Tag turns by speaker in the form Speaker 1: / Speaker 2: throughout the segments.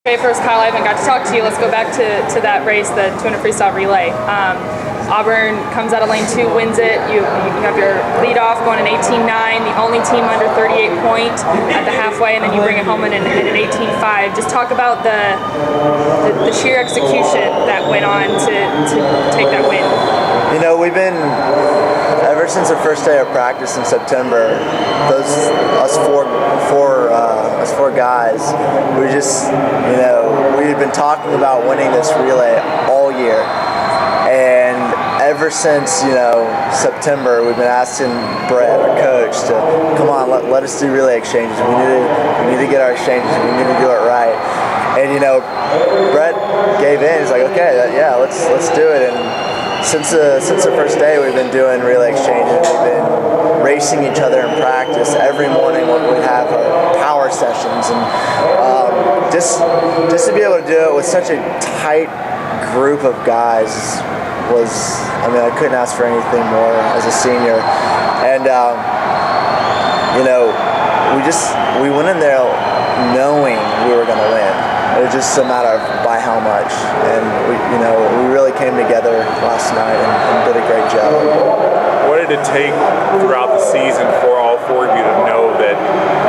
Speaker 1: Okay, first, Kyle, I haven't got to talk to you. Let's go back to that race, the 200 freestyle relay. Auburn comes out of lane 2, wins it. You have your lead off going an 18.9, the only team under 38 point at the halfway, and then you bring it home in an 18.5. Just talk about the sheer execution that went on to take that win.
Speaker 2: You know, we've been, ever since the first day of practice in September, us four guys, we had been talking about winning this relay all year. And ever since, September, we've been asking Brett, our coach, to come on, let us do relay exchanges. We need to get our exchanges. We need to do it right. And Brett gave in. He's like, okay, let's do it. And since the first day, we've been doing relay exchanges. We've been racing each other in practice every morning when we have our power sessions, and just to be able to do it with such a tight group of guys I couldn't ask for anything more as a senior. And we went in there knowing we were going to win. It was just a matter of by how much, and we really came together last night and did a great job.
Speaker 3: What did it take throughout the season for all four of you to know that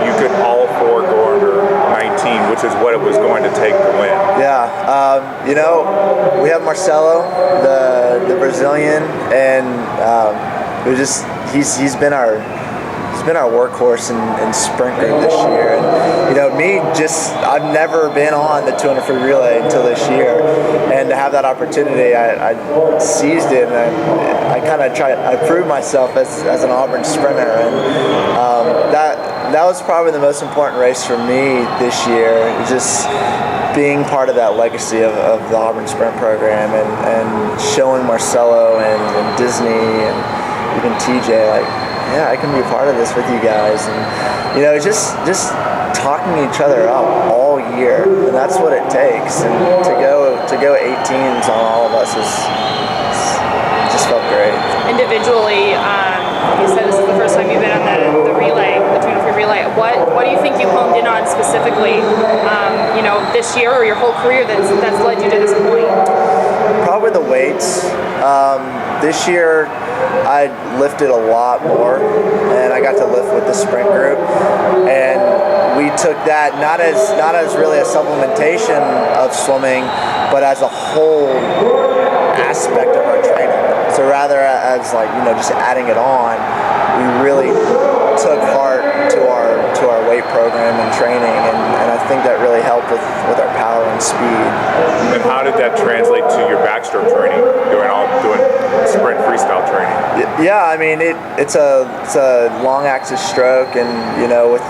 Speaker 3: you could all four go under 19, which is what it was going to take to win?
Speaker 2: Yeah, we have Marcelo, the Brazilian, and he's been our workhorse in sprint group this year. And I've never been on the 200 free relay until this year, and to have that opportunity, I seized it, and I proved myself as an Auburn sprinter, and that was probably the most important race for me this year. Just being part of that legacy of the Auburn sprint program, and showing Marcelo and Disney and even TJ I can be a part of this with you guys, and just talking each other up all year, and that's what it takes. And to go 18s on all of us just felt great.
Speaker 1: Individually, you said this is the first time you've been on the relay, the 200 free relay. What do you think you honed in on specifically, this year or your whole career that's led you to this point?
Speaker 2: Probably the weights. This year, I lifted a lot more, and I got to lift with the sprint group, and we took that not as really a supplementation of swimming, but as a whole aspect of our training. So rather as just adding it on, we really took heart to our weight program and training, and I think that really helped with our power and speed.
Speaker 3: And how did that translate to your backstroke training, doing sprint freestyle training?
Speaker 2: Yeah, it's a long axis stroke, and with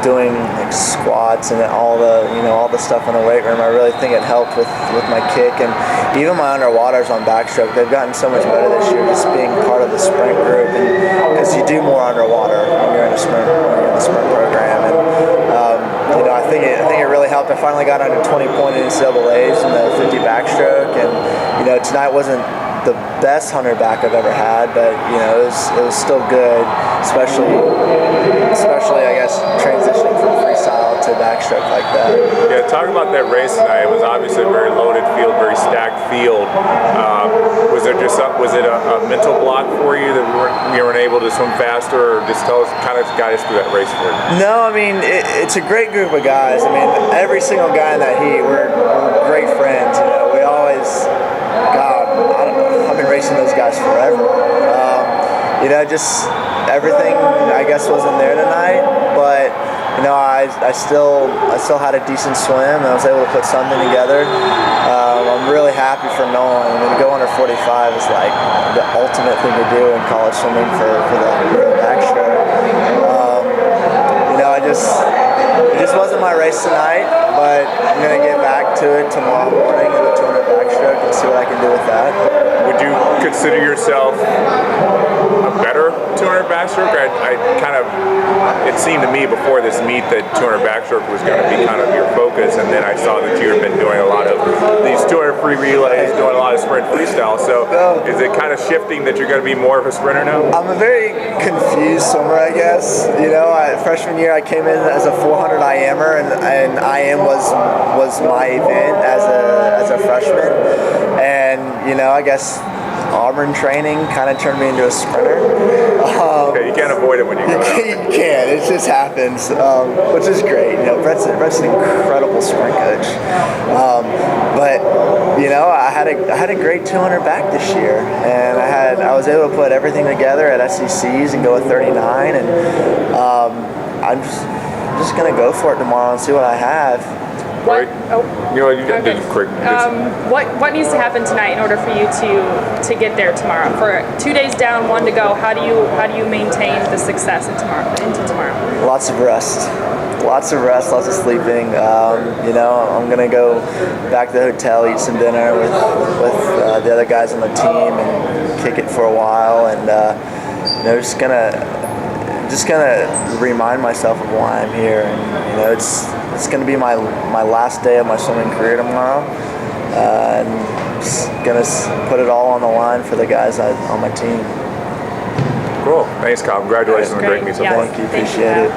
Speaker 2: doing squats and all the stuff in the weight room, I really think it helped with my kick, and even my underwaters on backstroke. They've gotten so much better this year, just being part of the sprint group, and because you do more underwater when you're in the sprint program, and I think it really helped. I finally got under 20-point NCAAs in the 50 backstroke, and tonight wasn't the best 100 back I've ever had, but it was still good, especially I guess transitioning from freestyle to backstroke like that.
Speaker 3: Yeah, talk about that race tonight. It was obviously a very loaded field, very stacked field. Was it a mental block for you that you weren't able to swim faster, or just guide us through that race for you?
Speaker 2: No, it's a great group of guys. Every single guy in that heat, we're great friends. We always, I've been racing those guys forever. Just everything I guess wasn't there tonight, but I still had a decent swim, and I was able to put something together. I'm really happy for Nolan. To go under 45 is the ultimate thing to do in college swimming for the backstroke. It just wasn't my race tonight, but I'm going to get back to it tomorrow morning in the 200 backstroke and see what I can do with that.
Speaker 3: Would you consider yourself a better 200 200 backstroke, it seemed to me before this meet that 200 backstroke was going to be kind of your focus, and then I saw that you had been doing a lot of these 200 free relays, doing a lot of sprint freestyle. So is it kind of shifting that you're going to be more of a sprinter now?
Speaker 2: I'm a very confused swimmer, I guess. Freshman year I came in as a 400 IMer, and IM was my event as a freshman, and I guess Auburn training kind of turned me into a sprinter.
Speaker 3: Okay, you can't avoid it when you go out.
Speaker 2: You can't. It just happens, which is great. Brett's an incredible sprint coach. But I had a great 200 back this year, and I was able to put everything together at SECs and go with 39, and I'm just gonna go for it tomorrow and see what I have.
Speaker 1: What? Oh,
Speaker 3: you did quick.
Speaker 1: What needs to happen tonight in order for you to get there tomorrow? For 2 days down, 1 to go, how do you maintain the success into tomorrow?
Speaker 2: Lots of rest, lots of sleeping. I'm gonna go back to the hotel, eat some dinner with the other guys on the team, and kick it for a while, and just gonna remind myself of why I'm here, and it's going to be my last day of my swimming career tomorrow, and just going to put it all on the line for the guys on my team.
Speaker 3: Cool. Thanks, Kyle. Congratulations on the great meet so far.
Speaker 2: Thank you. Appreciate it.